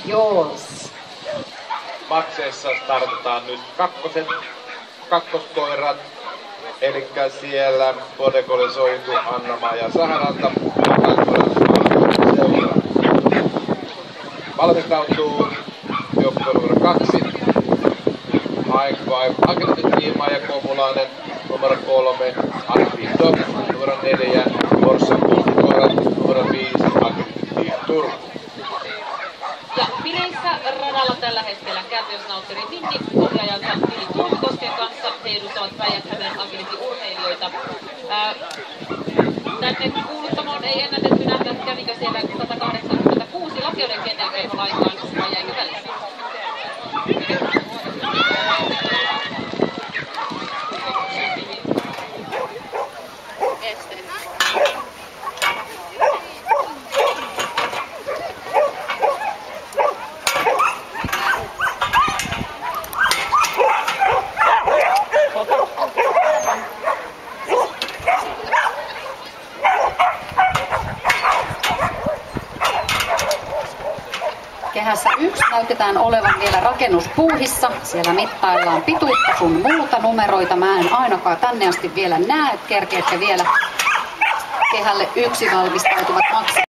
Joos. Makseissa startataan nyt kakkoskoirat. Elikkä siellä Podekoli, Sointu, Annamaa ja Saharanta. Valmistautuu joukko numero 2. High Five, Agility-tiima ja Komulainen numero 3. Agility numero 4. Forssan koirat numero 5. Agility-tiim Turku. Ja bileissä radalla tällä hetkellä kärkiosnautteri Minni ohjaajansa Vili Tuulikosken kanssa. He edustavat Päijät-Hämeen agility-urheilijoita. Tänne kuuluttamoon ei ennätetty nähdä, kävikö siellä 186 Lapioiden kennelkerho lainkaan vai jäikö välissä. Kehässä 1 näytetään olevan vielä rakennuspuuhissa. Siellä mittaillaan pituutta sun muuta numeroita. Mä en ainakaan tänne asti vielä näe, kerkeetkö vielä kehälle 1 valmistautuvat maksit.